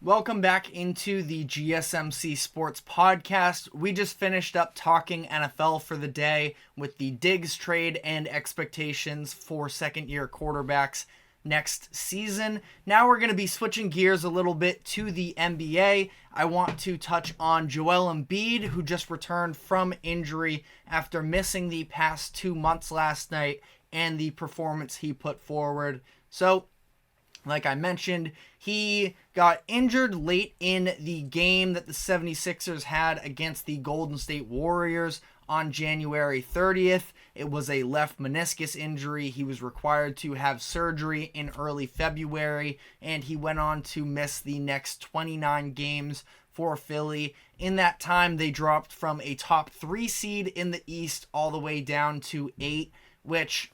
Welcome back into the GSMC Sports Podcast. We just finished up talking NFL for the day with the Diggs trade and expectations for second-year quarterbacks next season. Now we're going to be switching gears a little bit to the NBA. I want to touch on Joel Embiid, who just returned from injury after missing the past 2 months last night, and the performance he put forward. So, like I mentioned, he got injured late in the game that the 76ers had against the Golden State Warriors on January 30th. It was a left meniscus injury. He was required to have surgery in early February, and he went on to miss the next 29 games for Philly. In that time, they dropped from a top 3 seed in the East all the way down to 8, which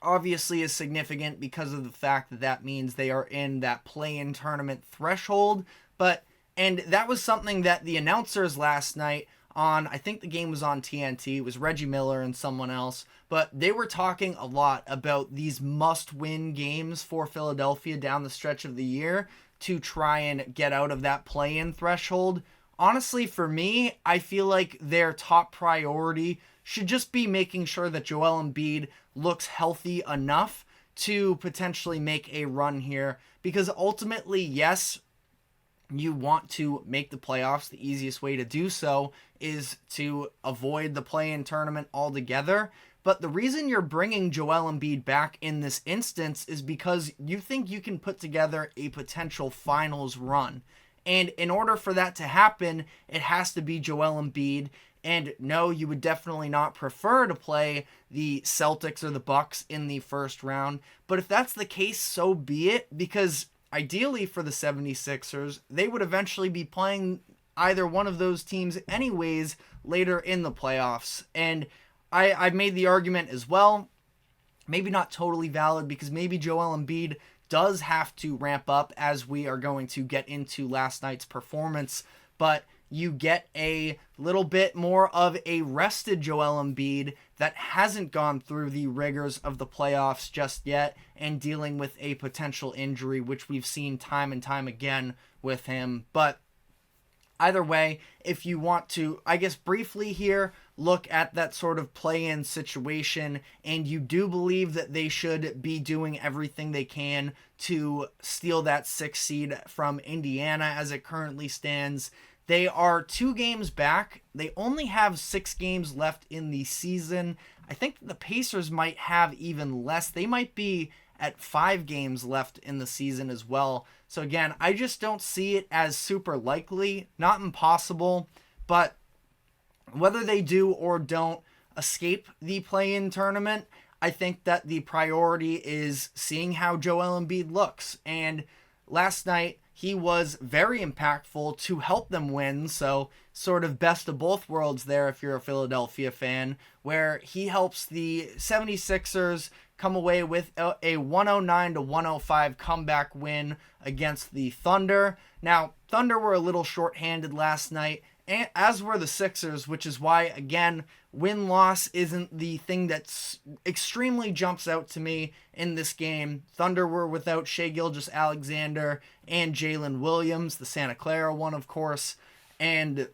obviously is significant because of the fact that that means they are in that play-in tournament threshold. And that was something that the announcers last night on, I think the game was on TNT, it was Reggie Miller and someone else, but they were talking a lot about these must-win games for Philadelphia down the stretch of the year to try and get out of that play-in threshold. Honestly, for me, I feel like their top priority should just be making sure that Joel Embiid looks healthy enough to potentially make a run here. Because ultimately, yes, you want to make the playoffs. The easiest way to do so is to avoid the play-in tournament altogether. But the reason you're bringing Joel Embiid back in this instance is because you think you can put together a potential finals run. And in order for that to happen, it has to be Joel Embiid. And no, you would definitely not prefer to play the Celtics or the Bucks in the first round. But if that's the case, so be it. Because ideally for the 76ers, they would eventually be playing either one of those teams anyways later in the playoffs. And I've made the argument as well, maybe not totally valid, because maybe Joel Embiid does have to ramp up, as we are going to get into last night's performance. But you get a little bit more of a rested Joel Embiid that hasn't gone through the rigors of the playoffs just yet and dealing with a potential injury, which we've seen time and time again with him. But either way, if you want to, I guess briefly here, look at that sort of play-in situation, and you do believe that they should be doing everything they can to steal that 6th seed from Indiana as it currently stands. They are 2 games back. They only have 6 games left in the season. I think the Pacers might have even less. They might be at 5 games left in the season as well. So again, I just don't see it as super likely, not impossible, but whether they do or don't escape the play-in tournament, I think that the priority is seeing how Joel Embiid looks. And last night, he was very impactful to help them win, so sort of best of both worlds there if you're a Philadelphia fan, where he helps the 76ers come away with a 109-105 comeback win against the Thunder. Now, Thunder were a little shorthanded last night, as were the Sixers, which is why, again, win-loss isn't the thing that extremely jumps out to me in this game. Thunder were without Shai Gilgeous-Alexander and Jalen Williams, the Santa Clara one, of course, and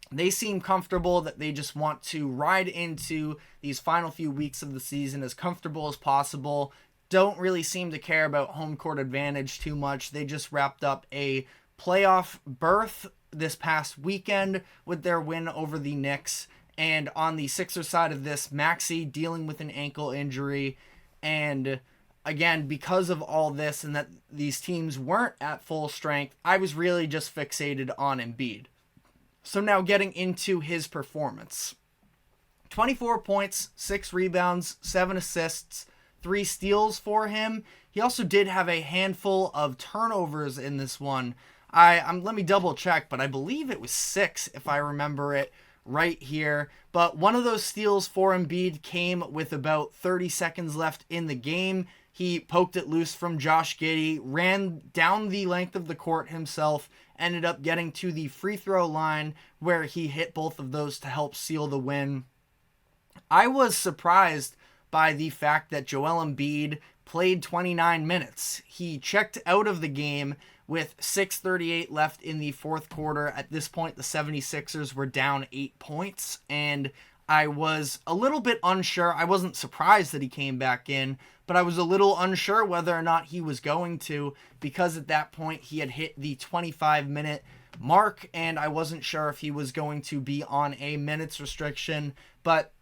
they seem comfortable that they just want to ride into these final few weeks of the season as comfortable as possible. Don't really seem to care about home court advantage too much. They just wrapped up a playoff berth this past weekend with their win over the Knicks. And on the Sixers side of this, Maxey dealing with an ankle injury. And again, because of all this and that these teams weren't at full strength, I was really just fixated on Embiid. So now getting into his performance. 24 points, 6 rebounds, 7 assists, 3 steals for him. He also did have a handful of turnovers in this one. Let me double check, but I believe it was 6 if I remember it right here. But one of those steals for Embiid came with about 30 seconds left in the game. He poked it loose from Josh Giddey, ran down the length of the court himself, ended up getting to the free throw line where he hit both of those to help seal the win. I was surprised by the fact that Joel Embiid played 29 minutes. He checked out of the game with 6:38 left in the fourth quarter. At this point, the 76ers were down 8 points, and I was a little bit unsure. I wasn't surprised that he came back in, but I was a little unsure whether or not he was going to, because at that point he had hit the 25-minute mark, and I wasn't sure if he was going to be on a minutes restriction, but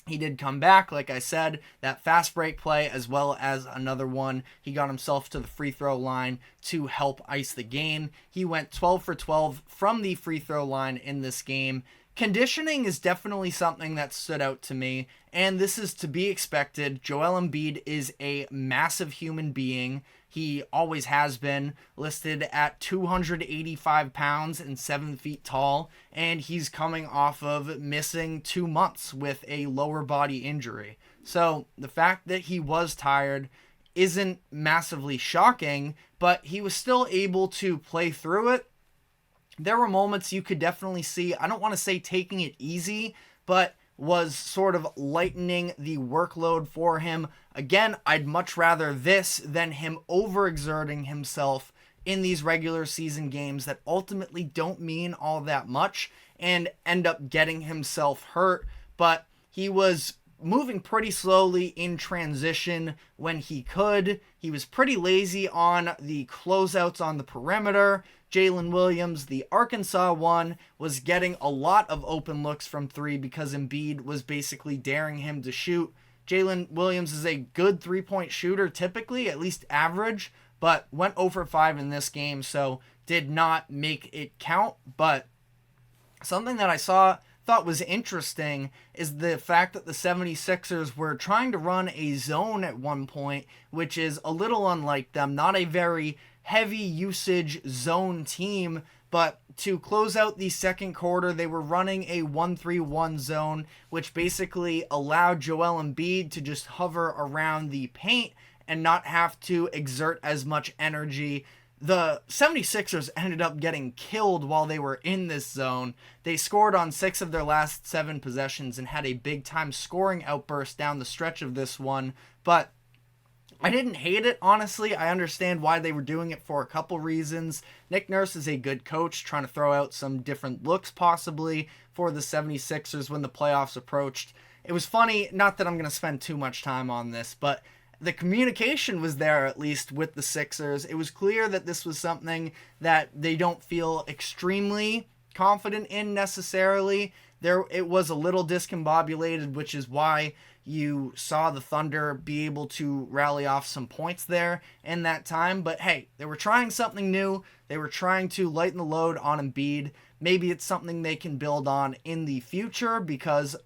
he did come back. Like I said, that fast break play as well as another one. He got himself to the free throw line to help ice the game. He went 12 for 12 from the free throw line in this game. Conditioning is definitely something that stood out to me, and this is to be expected. Joel Embiid is a massive human being. He always has been, listed at 285 pounds and 7 feet tall, and he's coming off of missing 2 months with a lower body injury. So the fact that he was tired isn't massively shocking, but he was still able to play through it. There were moments you could definitely see, I don't want to say taking it easy, but was sort of lightening the workload for him. Again, I'd much rather this than him overexerting himself in these regular season games that ultimately don't mean all that much and end up getting himself hurt. But he was moving pretty slowly in transition when he could. He was pretty lazy on the closeouts on the perimeter. Jalen Williams, the Arkansas one, was getting a lot of open looks from three because Embiid was basically daring him to shoot. Jalen Williams is a good three-point shooter typically, at least average, but went 0 for 5 in this game, so did not make it count. But something that I thought was interesting is the fact that the 76ers were trying to run a zone at one point, which is a little unlike them. Not a very heavy usage zone team, but to close out the second quarter, they were running a 1-3-1 zone, which basically allowed Joel Embiid to just hover around the paint and not have to exert as much energy. The 76ers ended up getting killed while they were in this zone. They scored on 6 of their last 7 possessions and had a big-time scoring outburst down the stretch of this one, but I didn't hate it, honestly. I understand why they were doing it for a couple reasons. Nick Nurse is a good coach, trying to throw out some different looks possibly for the 76ers when the playoffs approached. It was funny, not that I'm going to spend too much time on this, but the communication was there at least with the Sixers. It was clear that this was something that they don't feel extremely confident in necessarily. It was a little discombobulated, which is why you saw the Thunder be able to rally off some points there in that time. But hey, they were trying something new. They were trying to lighten the load on Embiid. Maybe it's something they can build on in the future, because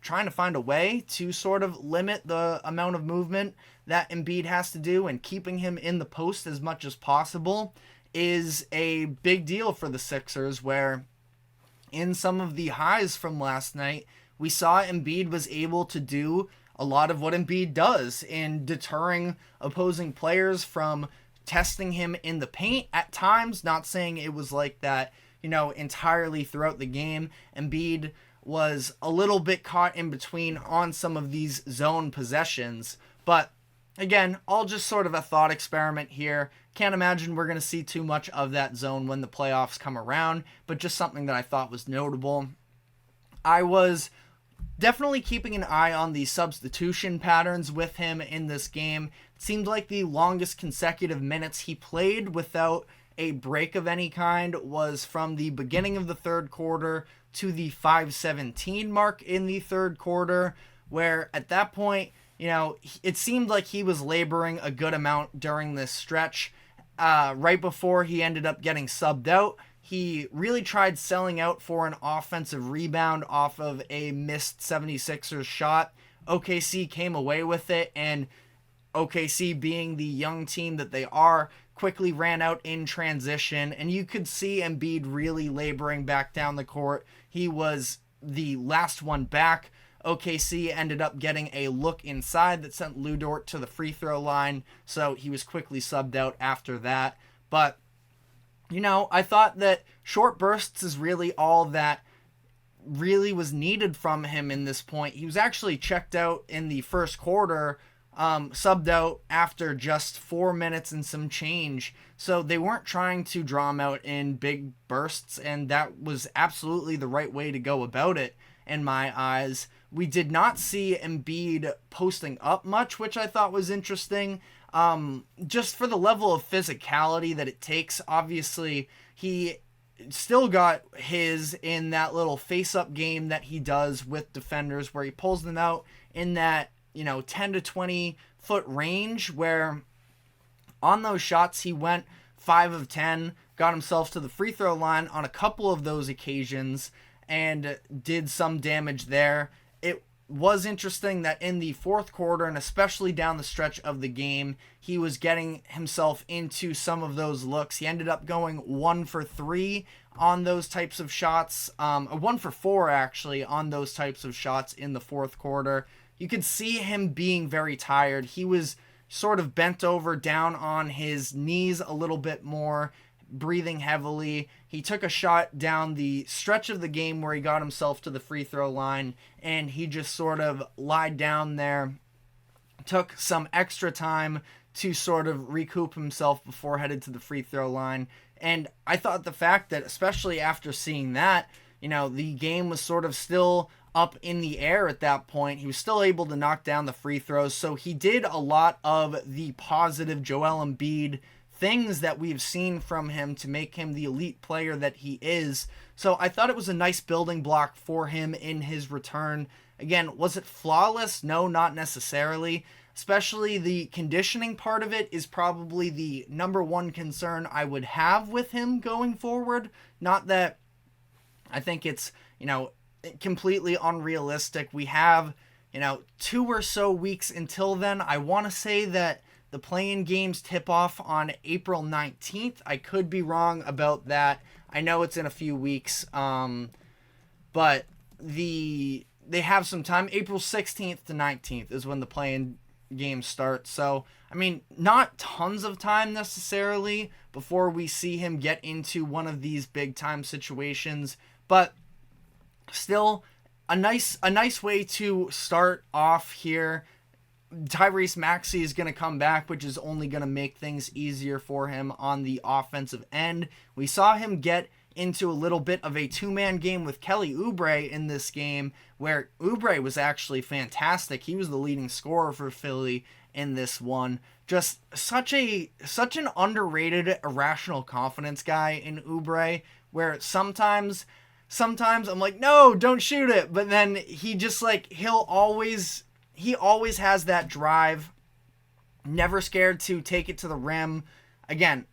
trying to find a way to sort of limit the amount of movement that Embiid has to do and keeping him in the post as much as possible is a big deal for the Sixers, where in some of the highs from last night, we saw Embiid was able to do a lot of what Embiid does in deterring opposing players from testing him in the paint at times. Not saying it was like that, entirely throughout the game. Embiid was a little bit caught in between on some of these zone possessions. But again, all just sort of a thought experiment here. Can't imagine we're going to see too much of that zone when the playoffs come around, but just something that I thought was notable. I was definitely keeping an eye on the substitution patterns with him in this game. It seemed like the longest consecutive minutes he played without a break of any kind was from the beginning of the third quarter to the 5:17 mark in the third quarter, where at that point, it seemed like he was laboring a good amount during this stretch. Right before he ended up getting subbed out, he really tried selling out for an offensive rebound off of a missed 76ers shot. OKC came away with it, and OKC, being the young team that they are, quickly ran out in transition, and you could see Embiid really laboring back down the court. He was the last one back. OKC ended up getting a look inside that sent Lou Dort to the free throw line, so he was quickly subbed out after that. But I thought that short bursts is really all that really was needed from him in this point. He was actually checked out in the first quarter subbed out after just 4 minutes and some change. So they weren't trying to draw him out in big bursts, and that was absolutely the right way to go about it in my eyes. We did not see Embiid posting up much, which I thought was interesting. Just for the level of physicality that it takes. Obviously, he still got his in that little face-up game that he does with defenders where he pulls them out in that, 10 to 20 foot range, where on those shots he went 5 of 10, got himself to the free throw line on a couple of those occasions and did some damage there. It was interesting that in the fourth quarter, and especially down the stretch of the game, he was getting himself into some of those looks. He ended up going 1 for 3 on those types of shots, 1 for 4 actually on those types of shots in the fourth quarter. You could see him being very tired. He was sort of bent over down on his knees a little bit more, breathing heavily. He took a shot down the stretch of the game where he got himself to the free throw line, and he just sort of lied down there, took some extra time to sort of recoup himself before headed to the free throw line. And I thought the fact that, especially after seeing that, the game was sort of still up in the air at that point. He was still able to knock down the free throws. So he did a lot of the positive Joel Embiid things that we've seen from him to make him the elite player that he is. So I thought it was a nice building block for him in his return. Again, was it flawless? No, not necessarily. Especially the conditioning part of it is probably the number one concern I would have with him going forward. Not that I think it's, completely unrealistic. We have, 2 or so weeks until then. I want to say that the play-in games tip off on April 19th. I could be wrong about that. I know it's in a few weeks, but they have some time. April 16th to 19th is when the play-in games start. So, not tons of time necessarily before we see him get into one of these big-time situations, but still a nice way to start off here. Tyrese Maxey is going to come back, which is only going to make things easier for him on the offensive end. We saw him get into a little bit of a two-man game with Kelly Oubre in this game, where Oubre was actually fantastic. He was the leading scorer for Philly in this one. Just such an underrated irrational confidence guy in Oubre, where sometimes I'm like, no, don't shoot it. But then he just he always has that drive, never scared to take it to the rim. Again,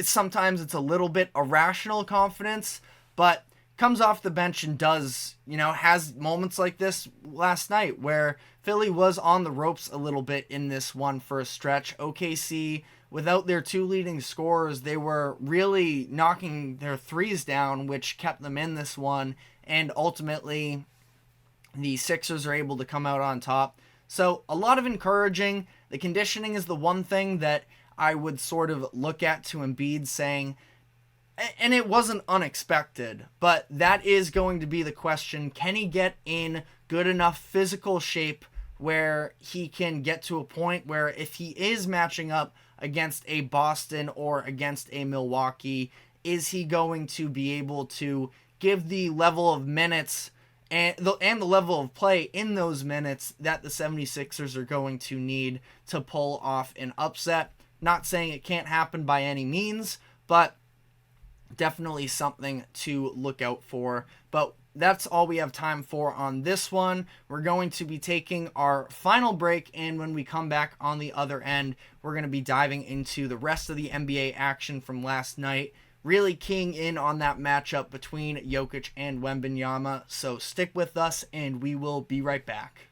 sometimes it's a little bit irrational confidence, but comes off the bench and does, has moments like this last night where Philly was on the ropes a little bit in this one for a stretch. OKC, without their 2 leading scorers, they were really knocking their threes down, which kept them in this one, and ultimately the Sixers are able to come out on top. So a lot of encouraging. The conditioning is the one thing that I would sort of look at to Embiid saying, and it wasn't unexpected, but that is going to be the question. Can he get in good enough physical shape where he can get to a point where if he is matching up against a Boston or against a Milwaukee, is he going to be able to give the level of minutes and the level of play in those minutes that the 76ers are going to need to pull off an upset? Not saying it can't happen by any means, but definitely something to look out for. But that's all we have time for on this one. We're going to be taking our final break, and when we come back on the other end, we're going to be diving into the rest of the NBA action from last night, really keying in on that matchup between Jokic and Wembanyama. So stick with us, and we will be right back.